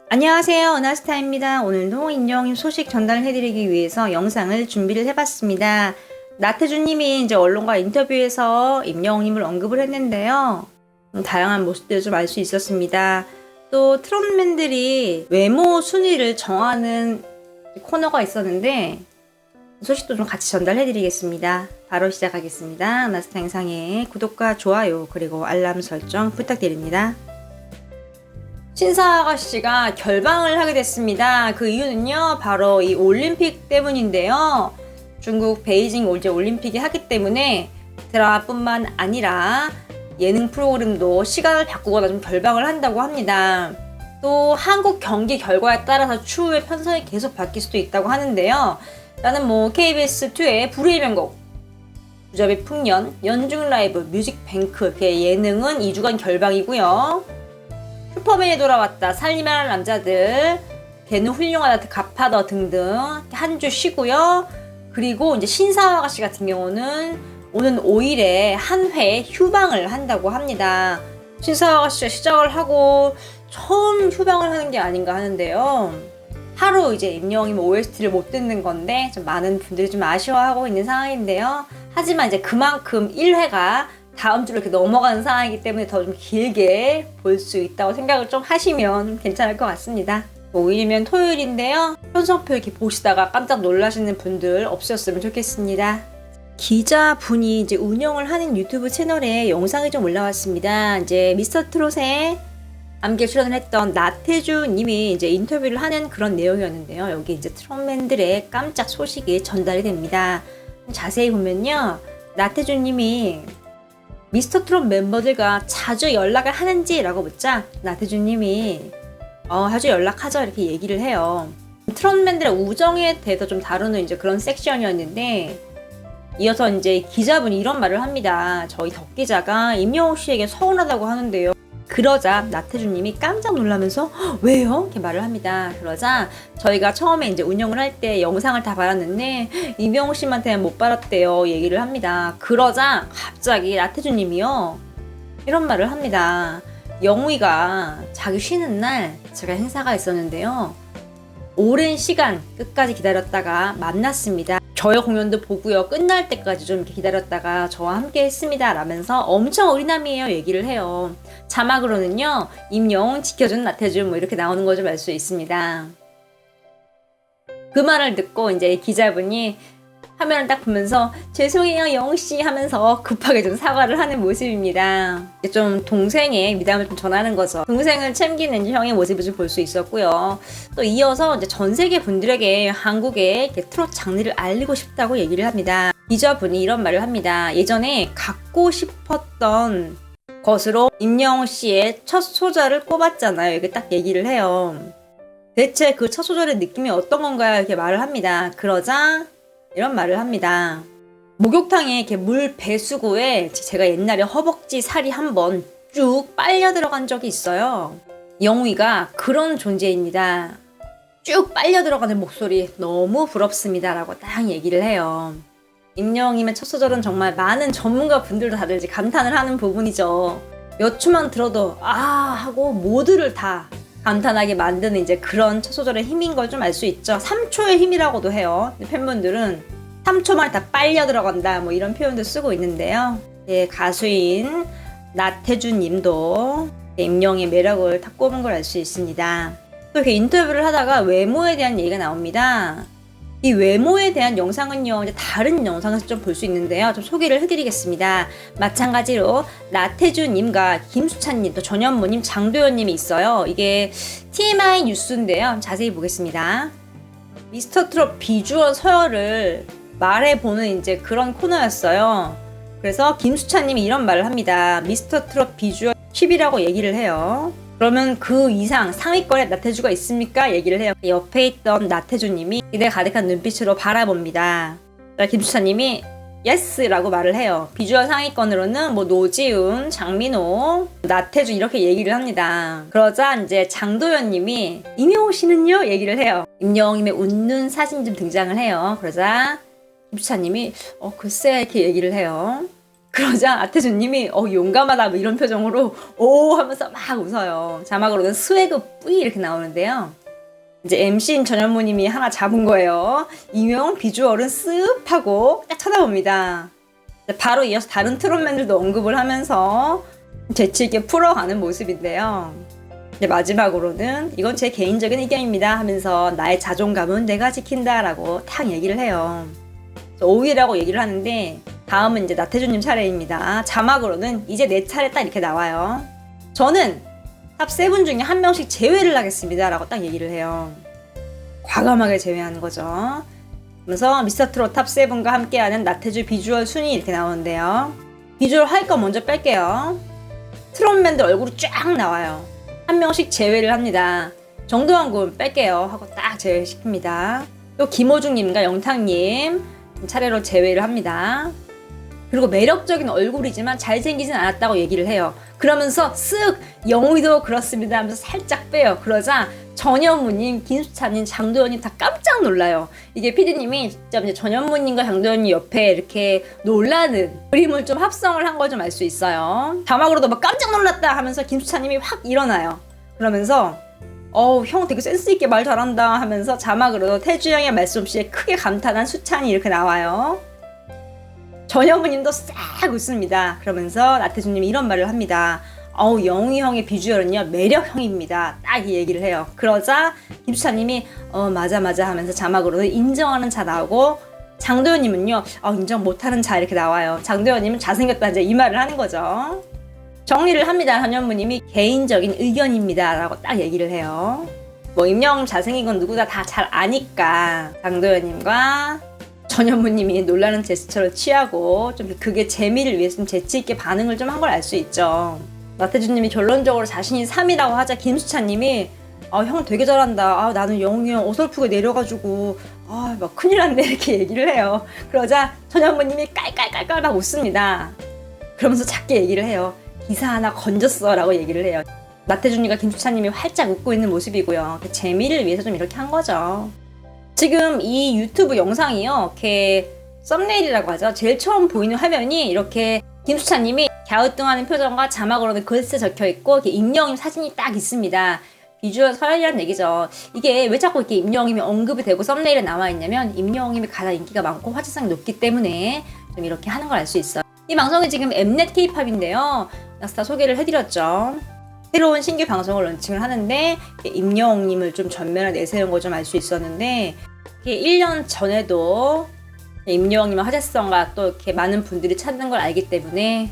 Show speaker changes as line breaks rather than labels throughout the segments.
안녕하세요. 은하스타입니다. 오늘도 임영웅 소식 전달해드리기 위해서 영상을 준비를 해봤습니다. 나태주님이 이제 언론과 인터뷰에서 임영웅님을 언급을 했는데요. 다양한 모습들을 좀 알 수 있었습니다. 또 트롯맨들이 외모 순위를 정하는 코너가 있었는데 소식도 좀 같이 전달해드리겠습니다. 바로 시작하겠습니다. 은하스타 영상에 구독과 좋아요 그리고 알람 설정 부탁드립니다. 신사 아가씨가 결방을 하게 됐습니다. 그 이유는요, 바로 이 올림픽 때문인데요. 중국 베이징 올림픽이 하기 때문에 드라마뿐만 아니라 예능 프로그램도 시간을 바꾸거나 좀 결방을 한다고 합니다. 또 한국 경기 결과에 따라서 추후의 편성이 계속 바뀔 수도 있다고 하는데요. 나는 KBS2의 불후의 명곡, 주접의 풍년, 연중 라이브, 뮤직뱅크, 예능은 2주간 결방이고요. 슈퍼맨이 돌아왔다, 살림하는 남자들, 걔는 훌륭하다, 갓파더 등등 한 주 쉬고요. 그리고 이제 신사 아가씨 같은 경우는 오는 5일에 한 회 휴방을 한다고 합니다. 신사 아가씨가 시작을 하고 처음 휴방을 하는 게 아닌가 하는데요. 하루 이제 임영웅이 OST를 못 듣는 건데 좀 많은 분들이 좀 아쉬워하고 있는 상황인데요. 하지만 이제 그만큼 1회가 다음 주로 이렇게 넘어가는 상황이기 때문에 더 좀 길게 볼 수 있다고 생각을 좀 하시면 괜찮을 것 같습니다. 5일이면 토요일인데요. 편성표 이렇게 보시다가 깜짝 놀라시는 분들 없으셨으면 좋겠습니다. 기자분이 이제 운영을 하는 유튜브 채널에 영상이 좀 올라왔습니다. 이제 미스터 트롯에 함께 출연을 했던 나태주 님이 이제 인터뷰를 하는 그런 내용이었는데요. 여기 이제 트롯맨들의 깜짝 소식이 전달이 됩니다. 자세히 보면요. 나태주 님이 미스터 트롯 멤버들과 자주 연락을 하는지라고 묻자 나태주님이 자주 연락하죠 이렇게 얘기를 해요. 트롯맨들의 우정에 대해서 좀 다루는 이제 그런 섹션이었는데 이어서 이제 기자분이 이런 말을 합니다. 저희 덕 기자가 임영웅 씨에게 서운하다고 하는데요. 그러자 나태주님이 깜짝 놀라면서 왜요? 이렇게 말을 합니다. 그러자 저희가 처음에 이제 운영을 할 때 영상을 다 받았는데 임영웅 씨한테는 못 받았대요 얘기를 합니다. 그러자 갑자기 나태주님이요 이런 말을 합니다. 영웅이가 자기 쉬는 날 제가 행사가 있었는데요. 오랜 시간 끝까지 기다렸다가 만났습니다. 저의 공연도 보고요. 끝날 때까지 좀 이렇게 기다렸다가 저와 함께 했습니다. 라면서 엄청 어린남이에요 얘기를 해요. 자막으로는요. 임영웅 지켜준 나태주 이렇게 나오는 거 좀 알 수 있습니다. 그 말을 듣고 이제 기자분이 화면을 딱 보면서 죄송해요 영웅씨 하면서 급하게 좀 사과를 하는 모습입니다. 좀 동생의 미담을 좀 전하는 거죠. 동생을 챙기는 형의 모습을 좀 볼 수 있었고요. 또 이어서 이제 전 세계 분들에게 한국의 트롯 장르를 알리고 싶다고 얘기를 합니다. 기자분이 이런 말을 합니다. 예전에 갖고 싶었던 것으로 임영웅 씨의 첫 소절을 꼽았잖아요. 이렇게 딱 얘기를 해요. 대체 그 첫 소절의 느낌이 어떤 건가요? 이렇게 말을 합니다. 그러자 이런 말을 합니다. 목욕탕에 이렇게 물 배수구에 제가 옛날에 허벅지 살이 한번 쭉 빨려 들어간 적이 있어요. 영웅이가 그런 존재입니다. 쭉 빨려 들어가는 목소리 너무 부럽습니다. 라고 딱 얘기를 해요. 임영웅님의 첫 소절은 정말 많은 전문가 분들도 다들 이제 감탄을 하는 부분이죠. 몇 초만 들어도 하고 모두를 다 감탄하게 만드는 이제 그런 첫 소절의 힘인 걸 좀 알 수 있죠. 3초의 힘이라고도 해요. 팬분들은 3초만에 다 빨려 들어간다 이런 표현도 쓰고 있는데요. 가수인 나태주 님도 임영웅의 매력을 다 꼽은 걸 알 수 있습니다. 또 이렇게 인터뷰를 하다가 외모에 대한 얘기가 나옵니다. 이 외모에 대한 영상은요, 이제 다른 영상에서 좀 볼 수 있는데요. 좀 소개를 해드리겠습니다. 마찬가지로 나태주님과 김수찬님, 또 전현무님, 장도연님이 있어요. 이게 TMI 뉴스인데요. 자세히 보겠습니다. 미스터 트롯 비주얼 서열을 말해보는 이제 그런 코너였어요. 그래서 김수찬님이 이런 말을 합니다. 미스터 트롯 비주얼 10이라고 얘기를 해요. 그러면 그 이상 상위권에 나태주가 있습니까? 얘기를 해요. 옆에 있던 나태주님이 기대 가득한 눈빛으로 바라봅니다. 김수찬님이 예스라고 말을 해요. 비주얼 상위권으로는 노지훈, 장민호, 나태주 이렇게 얘기를 합니다. 그러자 이제 장도연님이 임영웅 씨는요? 얘기를 해요. 임영웅님의 웃는 사진 좀 등장을 해요. 그러자 김수찬님이 글쎄 이렇게 얘기를 해요. 그러자 나태주님이 용감하다 뭐 이런 표정으로 오 하면서 막 웃어요. 자막으로는 스웨그 뿌이 이렇게 나오는데요. 이제 MC인 전현무님이 하나 잡은 거예요. 임영웅 비주얼은 쓱하고 딱 쳐다봅니다. 바로 이어서 다른 트롯맨들도 언급을 하면서 재치있게 풀어가는 모습인데요. 이제 마지막으로는 이건 제 개인적인 의견입니다 하면서 나의 자존감은 내가 지킨다 라고 탁 얘기를 해요. 5위라고 얘기를 하는데 다음은 이제 나태주님 차례입니다. 자막으로는 이제 내 차례 딱 이렇게 나와요. 저는 탑 7 중에 한 명씩 제외를 하겠습니다 라고 딱 얘기를 해요. 과감하게 제외하는 거죠. 그래서 미스터트롯 탑 7과 함께하는 나태주 비주얼 순위 이렇게 나오는데요. 비주얼 하위 거 먼저 뺄게요. 트롯맨들 얼굴이 쫙 나와요. 한 명씩 제외를 합니다. 정도환 군 뺄게요 하고 딱 제외시킵니다. 또 김호중님과 영탁님 차례로 제외를 합니다. 그리고 매력적인 얼굴이지만 잘생기진 않았다고 얘기를 해요. 그러면서 쓱 영희도 그렇습니다 하면서 살짝 빼요. 그러자 전현무님, 김수찬님, 장도연님 다 깜짝 놀라요. 이게 PD님이 직접 이제 전현무님과 장도연님 옆에 이렇게 놀라는 그림을 좀 합성을 한 걸 좀 알 수 있어요. 자막으로도 막 깜짝 놀랐다 하면서 김수찬님이 확 일어나요. 그러면서 형 되게 센스있게 말 잘한다 하면서 자막으로도 태주형의 말솜씨에 크게 감탄한 수찬이 이렇게 나와요. 전현무님도 싹 웃습니다. 그러면서 나태주님이 이런 말을 합니다. 영희 형의 비주얼은요 매력형입니다. 딱 이 얘기를 해요. 그러자 김수찬님이 맞아 하면서 자막으로는 인정하는 자 나오고 장도연님은요 인정 못하는 자 이렇게 나와요. 장도연님은 잘생겼다 이제 이 말을 하는 거죠. 정리를 합니다. 전현무님이 개인적인 의견입니다 라고 딱 얘기를 해요. 뭐 임영웅 잘생긴 건 누구나 다 잘 아니까 장도연님과 전현무님이 놀라는 제스처를 취하고 좀 그게 재미를 위해서 좀 재치있게 반응을 좀 한 걸 알 수 있죠. 나태주님이 결론적으로 자신이 3위라고 하자 김수찬님이 형 되게 잘한다. 나는 영웅이 형 어설프게 내려가지고 막 큰일 났네 이렇게 얘기를 해요. 그러자 전현무님이 깔깔깔깔 막 웃습니다. 그러면서 작게 얘기를 해요. 기사 하나 건졌어 라고 얘기를 해요. 나태주님과 김수찬님이 활짝 웃고 있는 모습이고요. 재미를 위해서 좀 이렇게 한 거죠. 지금 이 유튜브 영상이요. 이렇게 썸네일이라고 하죠. 제일 처음 보이는 화면이 이렇게 김수찬님이 갸우뚱하는 표정과 자막으로는 글쎄 적혀있고 이렇게 임영웅 사진이 딱 있습니다. 비주얼 서열이라는 얘기죠. 이게 왜 자꾸 이렇게 임영웅이 언급이 되고 썸네일에 나와 있냐면 임영웅이 가장 인기가 많고 화제성이 높기 때문에 좀 이렇게 하는 걸 알 수 있어요. 이 방송이 지금 엠넷 K-팝인데요. 나스타 소개를 해드렸죠. 새로운 신규 방송을 런칭을 하는데 임영웅님을 좀 전면에 내세운 거 좀 알 수 있었는데 1년 전에도 임영웅님의 화제성과 또 이렇게 많은 분들이 찾는 걸 알기 때문에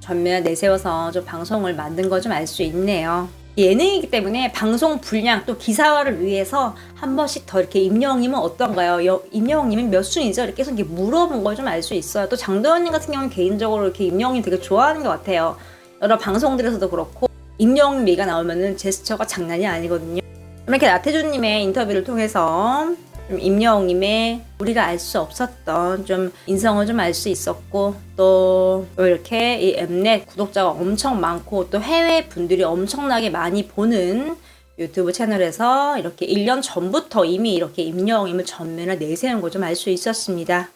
전면에 내세워서 좀 방송을 만든 거 좀 알 수 있네요. 예능이기 때문에 방송 분량 또 기사화를 위해서 한 번씩 더 이렇게 임영웅님은 어떤가요? 임영웅님은 몇 순위죠? 이렇게 계속 이렇게 물어본 걸 좀 알 수 있어요. 또 장도연님 같은 경우는 개인적으로 이렇게 임영웅님 되게 좋아하는 것 같아요. 여러 방송들에서도 그렇고 임영웅 얘기가 나오면은 제스처가 장난이 아니거든요. 이렇게 나태주님의 인터뷰를 통해서 좀 임영웅님의 우리가 알 수 없었던 좀 인성을 좀 알 수 있었고 또 이렇게 이 엠넷 구독자가 엄청 많고 또 해외 분들이 엄청나게 많이 보는 유튜브 채널에서 이렇게 1년 전부터 이미 이렇게 임영웅님을 전면에 내세운 걸 좀 알 수 있었습니다.